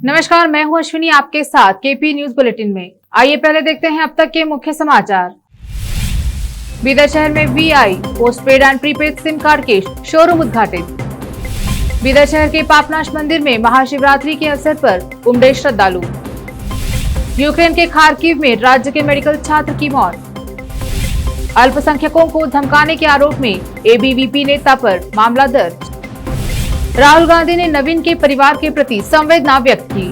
नमस्कार, मैं हूं अश्विनी आपके साथ केपी न्यूज बुलेटिन में। आइए पहले देखते हैं अब तक के मुख्य समाचार। बीदर शहर में VI postpaid and prepaid SIM card के शोरूम उद्घाटित। बीदर शहर के पापनाश मंदिर में महाशिवरात्रि के अवसर पर उमड़े श्रद्धालु। यूक्रेन के खार्किव में राज्य के मेडिकल छात्र की मौत। अल्पसंख्यकों को धमकाने के आरोप में एबीवीपी नेता पर मामला दर्ज। राहुल गांधी ने नवीन के परिवार के प्रति संवेदना व्यक्त की।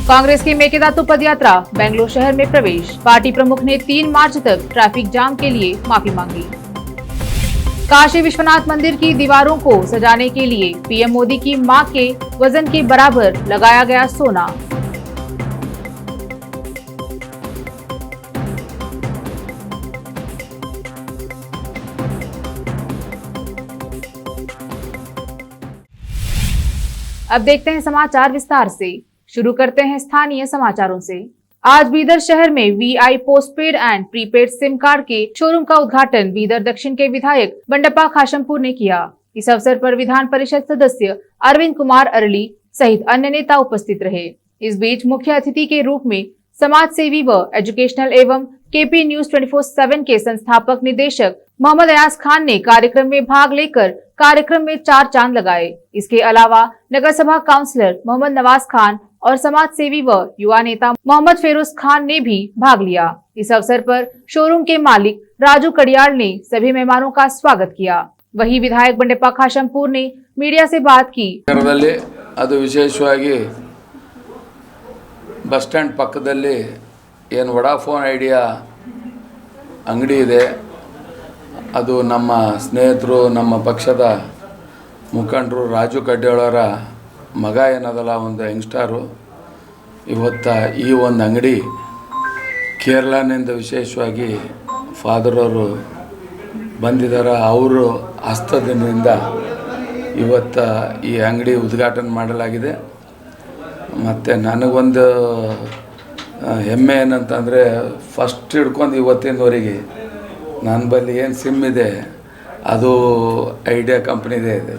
कांग्रेस की मेकेदातु पदयात्रा बेंगलुरु शहर में प्रवेश। पार्टी प्रमुख ने 3 मार्च तक ट्रैफिक जाम के लिए माफी मांगी। काशी विश्वनाथ मंदिर की दीवारों को सजाने के लिए पीएम मोदी की मां के वजन के बराबर लगाया गया सोना। अब देखते हैं समाचार विस्तार से। शुरू करते हैं स्थानीय समाचारों से। आज बीदर शहर में VI postpaid and prepaid SIM card के शोरूम का उद्घाटन बीदर दक्षिण के विधायक बंडप्पा खाशमपुर ने किया। इस अवसर पर विधान परिषद सदस्य अरविंद कुमार अरली सहित अन्य नेता उपस्थित रहे। इस बीच मुख्य अतिथि के रूप में समाज सेवी व एजुकेशनल एवं केपी न्यूज 24/7 के संस्थापक निदेशक मोहम्मद अयाज खान ने कार्यक्रम में भाग लेकर कार्यक्रम में 4 चांद लगाए। इसके अलावा नगर सभा काउंसलर मोहम्मद नवाज खान और समाज सेवी व युवा नेता मोहम्मद फेरोज खान ने भी भाग लिया। इस अवसर पर शोरूम के मालिक राजू कड़ियाल ने सभी मेहमानों का स्वागत किया। वहीं विधायक बंडप्पा खाशमपुर ने मीडिया से बात की। ಅದು ವಿಶೇಷವಾಗಿ ಬಸ್ ಸ್ಟ್ಯಾಂಡ್ ಪಕ್ಕದಲ್ಲಿ ಏನು ವಡಾಫೋನ್ ಐಡಿಯಾ ಅಂಗಡಿ ಇದೆ, ಅದು ನಮ್ಮ ಸ್ನೇಹಿತರು, ನಮ್ಮ ಪಕ್ಷದ ಮುಖಂಡರು ರಾಜು ಕಡ್ಡಿಯವರ ಮಗ ಏನದಲ್ಲ, ಒಂದು ಯಂಗ್ಸ್ಟಾರು, ಇವತ್ತು ಈ ಒಂದು ಅಂಗಡಿ ಕೇರಳನಿಂದ ವಿಶೇಷವಾಗಿ ಫಾದರವರು ಬಂದಿದ್ದಾರೆ. ಅವರು ಹಸ್ತದಿಂದ ಇವತ್ತು ಈ ಅಂಗಡಿ ಉದ್ಘಾಟನೆ ಮಾಡಲಾಗಿದೆ. ಮತ್ತು ನನಗೊಂದು ಹೆಮ್ಮೆ ಏನಂತಂದರೆ, ಫಸ್ಟ್ ಹಿಡ್ಕೊಂಡು ಇವತ್ತಿನವರೆಗೆ ನನ್ನ ಬಳಿ ಏನು ಸಿಮ್ ಇದೆ ಅದು ಐಡಿಯಾ ಕಂಪ್ನಿದೇ ಇದೆ.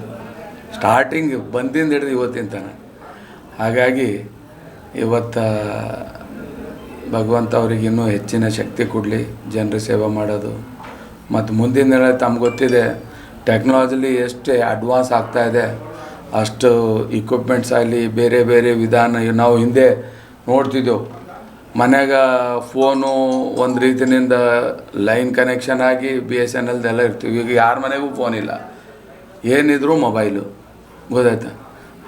ಸ್ಟಾರ್ಟಿಂಗ್ ಬಂದಿಂದ ಹಿಡಿದು ಇವತ್ತಿನ ತನಕ. ಹಾಗಾಗಿ ಇವತ್ತು ಭಗವಂತ ಅವರಿಗೆ ಇನ್ನೂ ಹೆಚ್ಚಿನ ಶಕ್ತಿ ಕೊಡಲಿ, ಜನರ ಸೇವೆ ಮಾಡೋದು. ಮತ್ತು ಮುಂದಿನ ದಿನ ತಮ್ಗೆ ಗೊತ್ತಿದೆ ಟೆಕ್ನಾಲಜಿಲಿ ಎಷ್ಟು ಅಡ್ವಾನ್ಸ್ ಆಗ್ತಾಯಿದೆ, ಅಷ್ಟು ಇಕ್ವಿಪ್ಮೆಂಟ್ಸ್ ಆಗಲಿ ಬೇರೆ ಬೇರೆ ವಿಧಾನ. ನಾವು ಹಿಂದೆ ನೋಡ್ತಿದ್ದೆವು, ಮನೆಗೆ ಫೋನು ಒಂದು ರೀತಿಯಿಂದ ಲೈನ್ ಕನೆಕ್ಷನ್ ಆಗಿ BSNL ಎಲ್ಲ ಇರ್ತೀವಿ. ಈಗ ಯಾರ ಮನೆಗೂ ಫೋನ್ ಇಲ್ಲ, ಏನಿದ್ರು ಮೊಬೈಲು, ಗೊತ್ತಾಯ್ತಾ.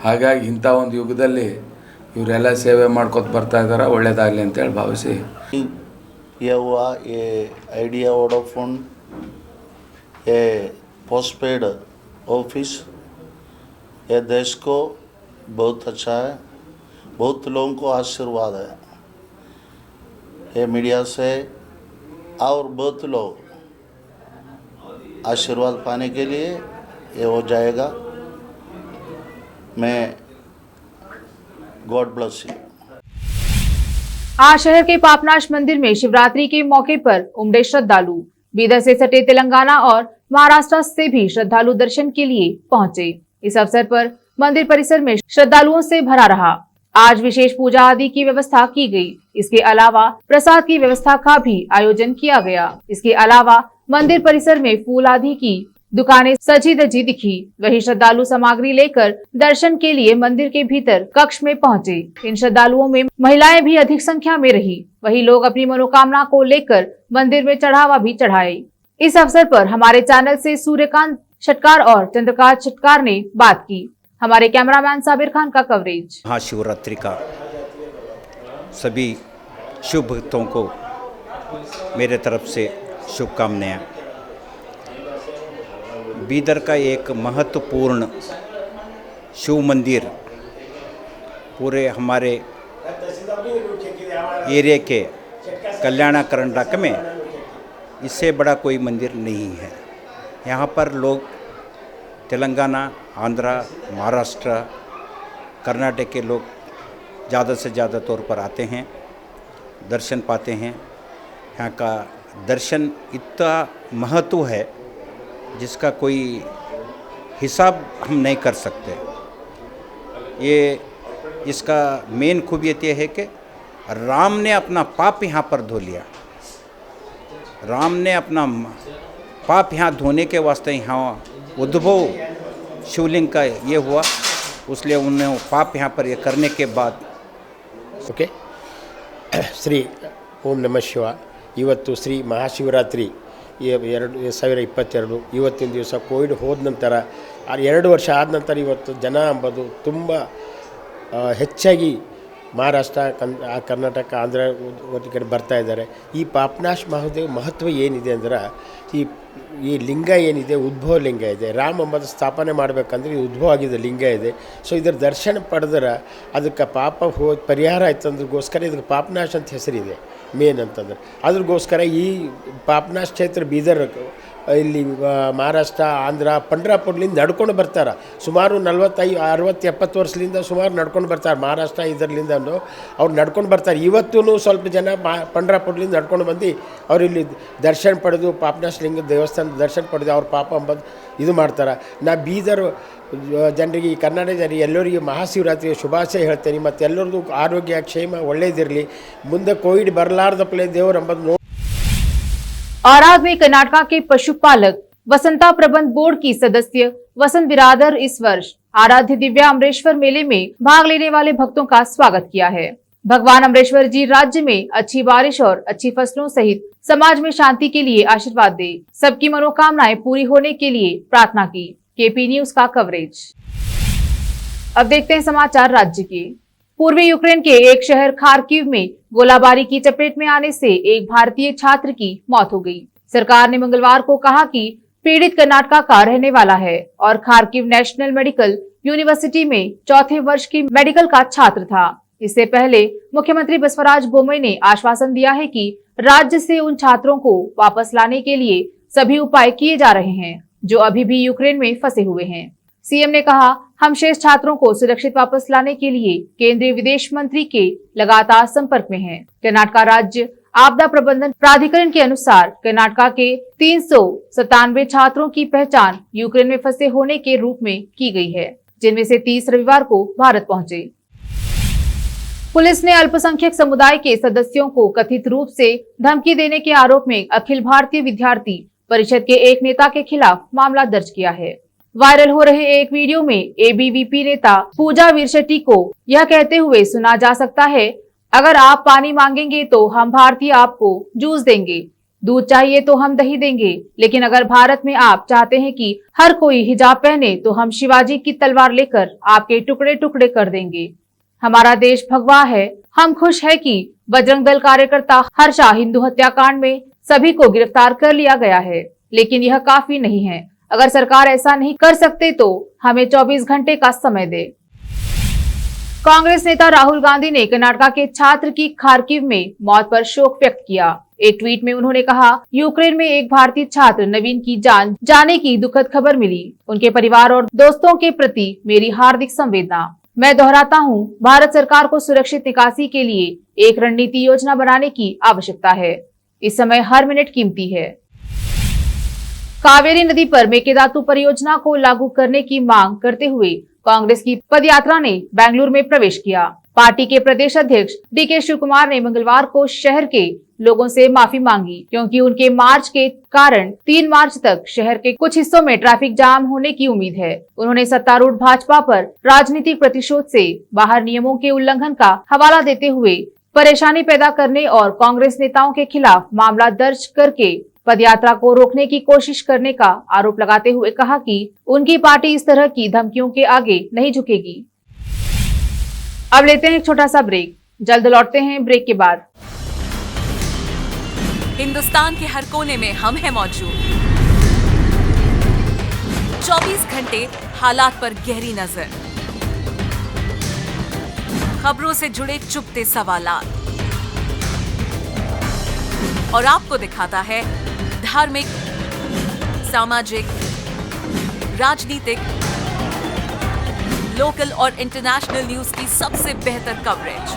ಹಾಗಾಗಿ ಇಂಥ ಒಂದು ಯುಗದಲ್ಲಿ ಇವರೆಲ್ಲ ಸೇವೆ ಮಾಡ್ಕೊತ ಬರ್ತಾ ಇದ್ದಾರೆ. ಒಳ್ಳೆಯದಾಗಲಿ ಅಂತೇಳಿ ಭಾವಿಸಿ ಐಡಿಯಾ ವೋಡಾಫೋನ್ ये पोस्टपेड ऑफिस ये देश को बहुत अच्छा है, बहुत लोगों को आशीर्वाद है। ये मीडिया से और बहुत लोग आशीर्वाद पाने के लिए ये हो जाएगा। मैं गॉड ब्लेस यू। आज शहर के पापनाश मंदिर में शिवरात्रि के मौके पर उमड़े श्रद्धालु। बीदर से सटे तेलंगाना और महाराष्ट्र से भी श्रद्धालु दर्शन के लिए पहुंचे। इस अवसर पर मंदिर परिसर में श्रद्धालुओं से भरा रहा। आज विशेष पूजा आदि की व्यवस्था की गई। इसके अलावा प्रसाद की व्यवस्था का भी आयोजन किया गया। इसके अलावा मंदिर परिसर में फूल आदि की दुकानें सजी धजी दिखी। वही श्रद्धालु सामग्री लेकर दर्शन के लिए मंदिर के भीतर कक्ष में पहुंचे। इन श्रद्धालुओं में महिलाएं भी अधिक संख्या में रही। वही लोग अपनी मनोकामना को लेकर मंदिर में चढ़ावा भी चढ़ाए। इस अवसर पर हमारे चैनल से सूर्यकांत छटकार और चंद्रकांत छटकार ने बात की। हमारे कैमरामैन साबिर खान का कवरेज। महाशिवरात्रि का सभी शुभ भक्तों को मेरे तरफ से शुभकामनाएं। बीदर का एक महत्वपूर्ण शिव मंदिर पूरे हमारे एरिया के कल्याण कर्नाटक में इससे बड़ा कोई मंदिर नहीं है। यहाँ पर लोग तेलंगाना, आंध्र, महाराष्ट्र, कर्नाटक के लोग ज़्यादा से ज़्यादा तौर पर आते हैं, दर्शन पाते हैं। यहाँ का दर्शन इतना महत्व है जिसका कोई हिसाब हम नहीं कर सकते। ये इसका मेन खूबियत यह है कि राम ने अपना पाप यहाँ पर धो लिया। राम ने अपना पाप यहाँ धोने के वास्ते यहाँ उद्भव शिवलिंग का ये हुआ, उसलिए उन्हें पाप यहाँ पर ये करने के बाद ಓಕೆ ಶ್ರೀ ಓಂ ನಮಃ ಶಿವ. ಇವತ್ತು ಶ್ರೀ ಮಹಾಶಿವರಾತ್ರಿ 2022 ಇವತ್ತಿನ ದಿವಸ ಕೋವಿಡ್ ಹೋದ ನಂತರ 2 ವರ್ಷ ಆದ ನಂತರ ಇವತ್ತು ಜನ ಅಂಬೋದು ತುಂಬ ಹೆಚ್ಚಾಗಿ ಮಹಾರಾಷ್ಟ್ರ ಕರ್ನಾಟಕ ಆಂಧ್ರ ಕಡೆ ಬರ್ತಾ ಇದ್ದಾರೆ. ಈ ಪಾಪನಾಶ್ ಮಹಾದೇವ್ ಮಹತ್ವ ಏನಿದೆ ಅಂದ್ರೆ ಈ ಲಿಂಗ ಏನಿದೆ ಉದ್ಭವ ಲಿಂಗ ಇದೆ. ರಾಮ ಎಂಬುದು ಸ್ಥಾಪನೆ ಮಾಡಬೇಕಂದ್ರೆ ಈ ಉದ್ಭವ ಆಗಿದ್ದ ಲಿಂಗ ಇದೆ. ಸೊ ಇದರ ದರ್ಶನ ಪಡೆದ್ರೆ ಅದಕ್ಕೆ ಪಾಪ ಪರಿಹಾರ ಆಯ್ತು ಅಂದ್ರಗೋಸ್ಕರ ಇದಕ್ಕೆ ಪಾಪನಾಶ್ ಅಂತ ಹೆಸರಿದೆ ಮೇನ್ ಅಂತಂದ್ರೆ. ಅದ್ರಗೋಸ್ಕರ ಈ ಪಾಪನಾಶ್ ಕ್ಷೇತ್ರ ಬೀದರ್ ಇಲ್ಲಿ ಮಹಾರಾಷ್ಟ್ರ ಆಂಧ್ರ ಪಂಡ್ರಾಪುರ್ಲಿಂದ ನಡ್ಕೊಂಡು ಬರ್ತಾರೆ. ಸುಮಾರು 45 60 70 ವರ್ಷದಿಂದ ಸುಮಾರು ನಡ್ಕೊಂಡು ಬರ್ತಾರೆ. ಮಹಾರಾಷ್ಟ್ರ ಇದರಲ್ಲಿಂದ ಅವ್ರು ನಡ್ಕೊಂಡು ಬರ್ತಾರೆ. ಇವತ್ತೂ ಸ್ವಲ್ಪ ಜನ ಪಂಡ್ರಾಪುರ್ಲಿಂದ ನಡ್ಕೊಂಡು ಬಂದು ಅವ್ರು ಇಲ್ಲಿ ದರ್ಶನ ಪಡೆದು ಪಾಪನಾಶ್ ಲಿಂಗ ದೇವಸ್ಥಾನದ ದರ್ಶನ ಪಡೆದು ಅವ್ರ ಪಾಪ ಅಂಬದು ಇದು ಮಾಡ್ತಾರೆ. ನಾ ಬೀದರ್ ಜನರಿಗೆ ಕರ್ನಾಟಕ ಜನರಿಗೆ ಎಲ್ಲರಿಗೂ ಮಹಾಶಿವರಾತ್ರಿಯ ಶುಭಾಶಯ ಹೇಳ್ತೇನೆ. ಮತ್ತು ಎಲ್ಲರದ್ದು ಆರೋಗ್ಯ ಕ್ಷೇಮ ಒಳ್ಳೇದಿರಲಿ. ಮುಂದೆ ಕೋವಿಡ್ ಬರಲಾರ್ದಪ್ಲೆ ದೇವರು ಅಂಬದು. औराद में कर्नाटका के पशुपालक वसंता प्रबंध बोर्ड की सदस्य वसंत बिरादर इस वर्ष आराध्य दिव्या अमरेश्वर मेले में भाग लेने वाले भक्तों का स्वागत किया है। भगवान अमरेश्वर जी राज्य में अच्छी बारिश और अच्छी फसलों सहित समाज में शांति के लिए आशीर्वाद दे, सबकी मनोकामनाएं पूरी होने के लिए प्रार्थना की। केपी न्यूज का कवरेज। अब देखते हैं समाचार राज्य के। पूर्वी यूक्रेन के एक शहर खार्किव में गोलाबारी की चपेट में आने से एक भारतीय छात्र की मौत हो गई। सरकार ने मंगलवार को कहा कि पीड़ित कर्नाटका का रहने वाला है और खार्किव नेशनल मेडिकल यूनिवर्सिटी में 4थे वर्ष की मेडिकल का छात्र था। इससे पहले मुख्यमंत्री बसवराज बोम्मई ने आश्वासन दिया है कि राज्य से उन छात्रों को वापस लाने के लिए सभी उपाय किए जा रहे हैं जो अभी भी यूक्रेन में फंसे हुए हैं। सीएम ने कहा, हम शेष छात्रों को सुरक्षित वापस लाने के लिए केंद्रीय विदेश मंत्री के लगातार संपर्क में हैं। कर्नाटका राज्य आपदा प्रबंधन प्राधिकरण के अनुसार कर्नाटका के 397 छात्रों की पहचान यूक्रेन में फंसे होने के रूप में की गई है, जिनमें से 30 रविवार को भारत पहुंचे। पुलिस ने अल्पसंख्यक समुदाय के सदस्यों को कथित रूप से धमकी देने के आरोप में अखिल भारतीय विद्यार्थी परिषद के एक नेता के खिलाफ मामला दर्ज किया है। वायरल हो रहे एक वीडियो में एबीवीपी नेता पूजा वीरशेट्टी को यह कहते हुए सुना जा सकता है, अगर आप पानी मांगेंगे तो हम भारतीय आपको जूस देंगे, दूध चाहिए तो हम दही देंगे, लेकिन अगर भारत में आप चाहते हैं कि हर कोई हिजाब पहने तो हम शिवाजी की तलवार लेकर आपके टुकड़े टुकड़े कर देंगे। हमारा देश भगवा है। हम खुश है कि बजरंग दल कार्यकर्ता हर्षा हिंदू हत्याकांड में सभी को गिरफ्तार कर लिया गया है, लेकिन यह काफी नहीं है। अगर सरकार ऐसा नहीं कर सकते तो हमें 24 घंटे का समय दे। कांग्रेस नेता राहुल गांधी ने कर्नाटका के छात्र की खार्किव में मौत पर शोक व्यक्त किया। एक ट्वीट में उन्होंने कहा, यूक्रेन में एक भारतीय छात्र नवीन की जान जाने की दुखद खबर मिली। उनके परिवार और दोस्तों के प्रति मेरी हार्दिक संवेदना। मैं दोहराता हूँ, भारत सरकार को सुरक्षित निकासी के लिए एक रणनीति योजना बनाने की आवश्यकता है। इस समय हर मिनट कीमती है। कावेरी नदी पर मेकेदातु परियोजना को लागू करने की मांग करते हुए कांग्रेस की पदयात्रा ने बेंगलुरु में प्रवेश किया। पार्टी के प्रदेश अध्यक्ष डीके शिवकुमार ने मंगलवार को शहर के लोगों से माफी मांगी, क्योंकि उनके मार्च के कारण 3 मार्च तक शहर के कुछ हिस्सों में ट्रैफिक जाम होने की उम्मीद है। उन्होंने सत्तारूढ़ भाजपा पर राजनीतिक प्रतिशोध से बाहर नियमों के उल्लंघन का हवाला देते हुए परेशानी पैदा करने और कांग्रेस नेताओं के खिलाफ मामला दर्ज करके पदयात्रा को रोकने की कोशिश करने का आरोप लगाते हुए कहा कि उनकी पार्टी इस तरह की धमकियों के आगे नहीं झुकेगी। अब लेते हैं एक छोटा सा ब्रेक, जल्द लौटते हैं ब्रेक के बाद। हिंदुस्तान के हर कोने में हम हैं मौजूद। 24 घंटे हालात पर गहरी नजर, खबरों से जुड़े चुपते सवालात, और आपको दिखाता है धार्मिक, सामाजिक, राजनीतिक, लोकल और इंटरनेशनल न्यूज की सबसे बेहतर कवरेज,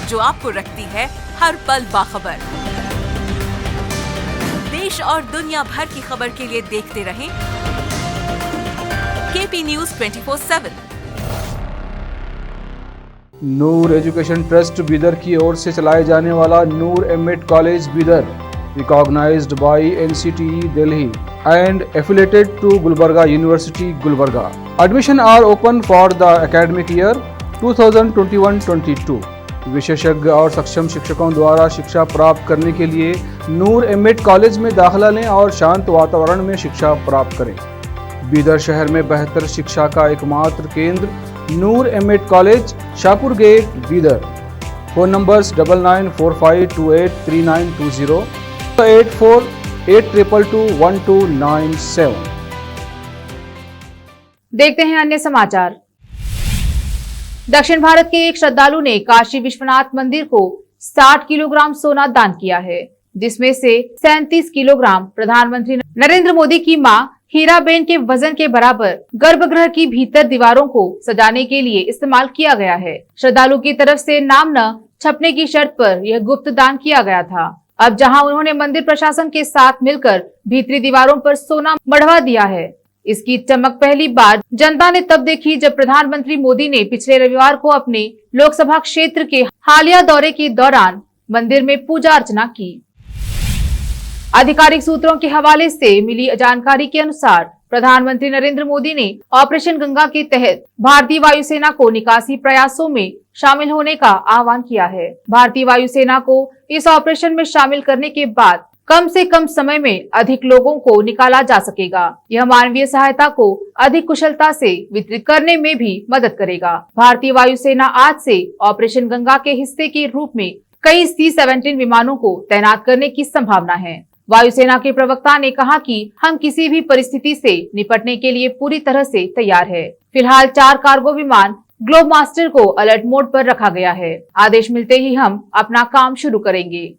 जो आपको रखती है हर पल बाखबर। देश और दुनिया भर की खबर के लिए देखते रहें KP News 24/7। Noor education trust Bidar की ओर से चलाए जाने वाला Noor M Ed college Bidar, recognised by NCTE Delhi and affiliated to Gulbarga University, Gulbarga. Admission are open for the academic year 2021-22. विशेषज्ञ और सक्षम शिक्षकों द्वारा शिक्षा प्राप्त करने के लिए नूर एमएड कॉलेज में दाखिला लें और शांत वातावरण में शिक्षा प्राप्त करें। बीदर शहर में बेहतर शिक्षा का एकमात्र केंद्र Noor M Ed college, Shahpur gate, Bidar. Phone numbers 9945283920, 8482221297। देखते हैं अन्य समाचार। दक्षिण भारत के एक श्रद्धालु ने काशी विश्वनाथ मंदिर को 60 किलोग्राम सोना दान किया है, जिसमें से 37 किलोग्राम प्रधानमंत्री नरेंद्र मोदी की मां हीराबेन के वजन के बराबर गर्भगृह की भीतर दीवारों को सजाने के लिए इस्तेमाल किया गया है। श्रद्धालु की तरफ से नाम न छपने की शर्त पर यह गुप्त दान किया गया था। अब जहां उन्होंने मंदिर प्रशासन के साथ मिलकर भीतरी दीवारों पर सोना मढ़वा दिया है, इसकी चमक पहली बार जनता ने तब देखी जब प्रधानमंत्री मोदी ने पिछले रविवार को अपने लोकसभा क्षेत्र के हालिया दौरे के दौरान मंदिर में पूजा अर्चना की। आधिकारिक सूत्रों के हवाले से मिली जानकारी के अनुसार प्रधानमंत्री नरेंद्र मोदी ने ऑपरेशन गंगा के तहत भारतीय वायुसेना को निकासी प्रयासों में शामिल होने का आह्वान किया है। भारतीय वायुसेना को इस ऑपरेशन में शामिल करने के बाद कम से कम समय में अधिक लोगों को निकाला जा सकेगा। यह मानवीय सहायता को अधिक कुशलता से वितरित करने में भी मदद करेगा। भारतीय वायुसेना आज से ऑपरेशन गंगा के हिस्से के रूप में कई C-17 विमानों को तैनात करने की संभावना है। वायुसेना के प्रवक्ता ने कहा कि हम किसी भी परिस्थिति से निपटने के लिए पूरी तरह से तैयार है। फिलहाल 4 कार्गो विमान ग्लोब मास्टर को अलर्ट मोड पर रखा गया है। आदेश मिलते ही हम अपना काम शुरू करेंगे।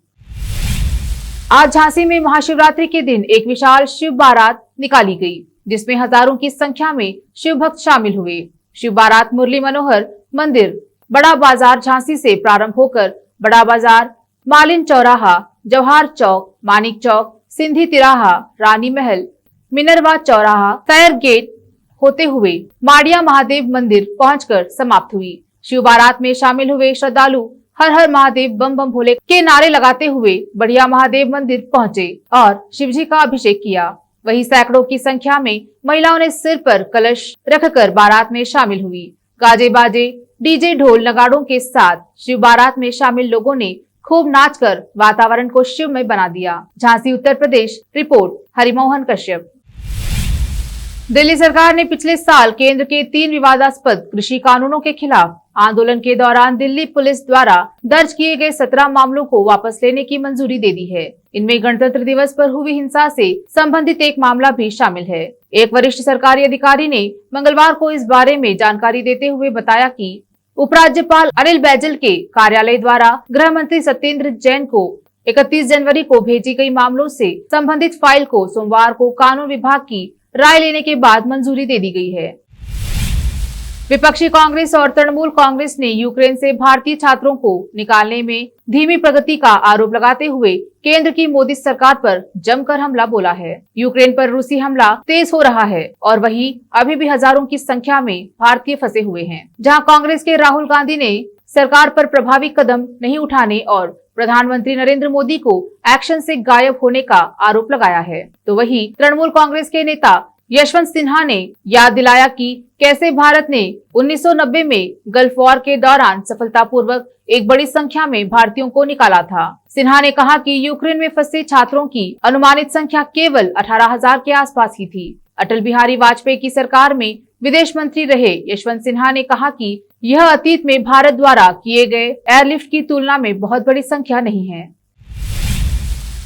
आज झांसी में महाशिवरात्रि के दिन एक विशाल शिव बारात निकाली गई, जिसमें हजारों की संख्या में शिव भक्त शामिल हुए। शिव बारात मुरली मनोहर मंदिर, बड़ा बाजार झांसी से प्रारंभ होकर बड़ा बाजार, मालिन चौराहा, जवाहर चौक, मानिक चौक, सिंधी तिराहा, रानी महल, मिनरवा चौराहा, सैर गेट होते हुए माड़िया महादेव मंदिर पहुंचकर समाप्त हुई। शिव बारात में शामिल हुए श्रद्धालु हर हर महादेव बम बम भोले के नारे लगाते हुए बढ़िया महादेव मंदिर पहुंचे और शिवजी का अभिषेक किया। वहीं सैकड़ों की संख्या में महिलाओं ने सिर पर कलश रखकर बारात में शामिल हुई। गाजे बाजे, डीजे, ढोल नगाड़ों के साथ शिव बारात में शामिल लोगों ने खूब नाचकर वातावरण को शिवमय बना दिया। झांसी, उत्तर प्रदेश। रिपोर्ट हरिमोहन कश्यप। दिल्ली सरकार ने पिछले साल केंद्र के 3 विवादास्पद कृषि कानूनों के खिलाफ आंदोलन के दौरान दिल्ली पुलिस द्वारा दर्ज किए गए 17 मामलों को वापस लेने की मंजूरी दे दी है। इनमें गणतंत्र दिवस पर हुई हिंसा से संबंधित एक मामला भी शामिल है। एक वरिष्ठ सरकारी अधिकारी ने मंगलवार को इस बारे में जानकारी देते हुए बताया कि उपराज्यपाल अनिल बैजल के कार्यालय द्वारा गृह मंत्री सत्येंद्र जैन को 31 जनवरी को भेजी गई मामलों से संबंधित फाइल को सोमवार को कानून विभाग की राय लेने के बाद मंजूरी दे दी गई है। विपक्षी कांग्रेस और तृणमूल कांग्रेस ने यूक्रेन से भारतीय छात्रों को निकालने में धीमी प्रगति का आरोप लगाते हुए केंद्र की मोदी सरकार पर जमकर हमला बोला है। यूक्रेन पर रूसी हमला तेज हो रहा है और वहीं अभी भी हजारों की संख्या में भारतीय फंसे हुए हैं। जहां कांग्रेस के राहुल गांधी ने सरकार पर प्रभावी कदम नहीं उठाने और प्रधानमंत्री नरेंद्र मोदी को एक्शन से गायब होने का आरोप लगाया है, तो वहीं तृणमूल कांग्रेस के नेता यशवंत सिन्हा ने याद दिलाया कि कैसे भारत ने 1990 में गल्फ वॉर के दौरान सफलतापूर्वक एक बड़ी संख्या में भारतीयों को निकाला था। सिन्हा ने कहा कि यूक्रेन में फंसे छात्रों की अनुमानित संख्या केवल 18,000 के आसपास ही थी। अटल बिहारी वाजपेयी की सरकार में विदेश मंत्री रहे यशवंत सिन्हा ने कहा कि यह अतीत में भारत द्वारा किए गए एयरलिफ्ट की तुलना में बहुत बड़ी संख्या नहीं है।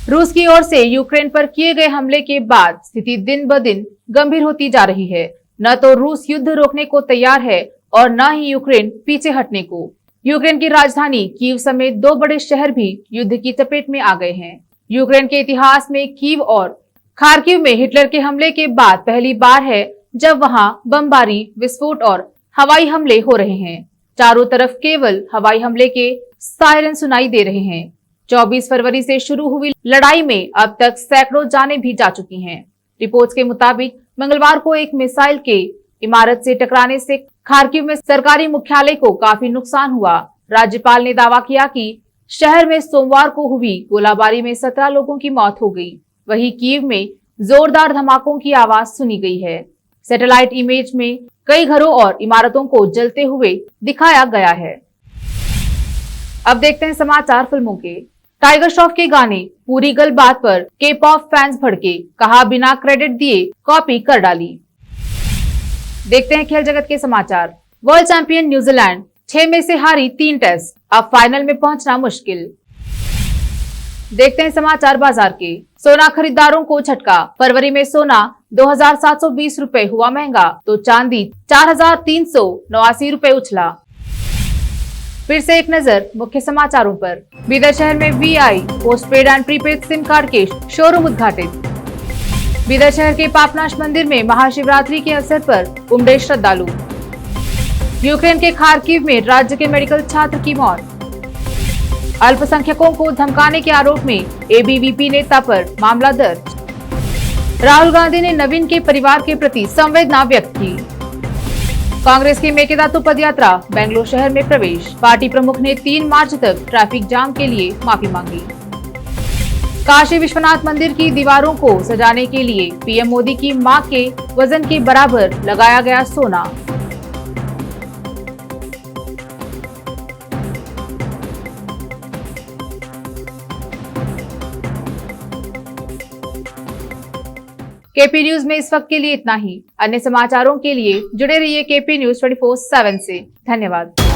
रूस की ओर से यूक्रेन पर किए गए हमले के बाद स्थिति दिन ब दिन गंभीर होती जा रही है। न तो रूस युद्ध रोकने को तैयार है और न ही यूक्रेन पीछे हटने को। यूक्रेन की राजधानी कीव समेत 2 बड़े शहर भी युद्ध की चपेट में आ गए हैं। यूक्रेन के इतिहास में कीव और खार्किव में हिटलर के हमले के बाद पहली बार है जब वहां बमबारी, विस्फोट और हवाई हमले हो रहे हैं। चारों तरफ केवल हवाई हमले के सायरन सुनाई दे रहे हैं। 24 फरवरी से शुरू हुई लड़ाई में अब तक सैकड़ों जानें भी जा चुकी हैं। रिपोर्ट्स के मुताबिक मंगलवार को एक मिसाइल के इमारत से टकराने से खार्किव में सरकारी मुख्यालय को काफी नुकसान हुआ। राज्यपाल ने दावा किया कि शहर में सोमवार को हुई गोलाबारी में 17 लोगों की मौत हो गई। वहीं कीव में जोरदार धमाकों की आवाज सुनी गई है। सैटेलाइट इमेज में कई घरों और इमारतों को जलते हुए दिखाया गया है। अब देखते हैं समाचार फिल्मों के। टाइगर श्रॉफ के गाने पूरी गल बात पर के पॉप फैंस भड़के, कहा बिना क्रेडिट दिए कॉपी कर डाली। देखते हैं खेल जगत के समाचार। वर्ल्ड चैंपियन न्यूजीलैंड 6 में से हारी 3 टेस्ट, अब फाइनल में पहुंचना मुश्किल। देखते हैं समाचार बाजार के। सोना खरीदारों को झटका, फरवरी में सोना 2,720 रुपए हुआ महंगा तो चांदी 4,389 रुपए उछला। फिर से एक नजर मुख्य समाचारों पर। बीदर शहर में VI postpaid and prepaid SIM card के शोरूम उद्घाटित। बीदर शहर के पापनाश मंदिर में महाशिवरात्रि के अवसर पर उमड़े श्रद्धालु। यूक्रेन के खार्किव में राज्य के मेडिकल छात्र की मौत। अल्पसंख्यकों को धमकाने के आरोप में ABVP नेता पर मामला दर्ज। राहुल गांधी ने नवीन के परिवार के प्रति संवेदना व्यक्त की। कांग्रेस की मेकेदातु पदयात्रा बेंगलुरु शहर में प्रवेश। पार्टी प्रमुख ने 3 मार्च तक ट्रैफिक जाम के लिए माफी मांगी। काशी विश्वनाथ मंदिर की दीवारों को सजाने के लिए PM मोदी की मां के वजन के बराबर लगाया गया सोना। KP न्यूज में इस वक्त के लिए इतना ही। अन्य समाचारों के लिए जुड़े रहिए KP न्यूज 24/7 से। धन्यवाद।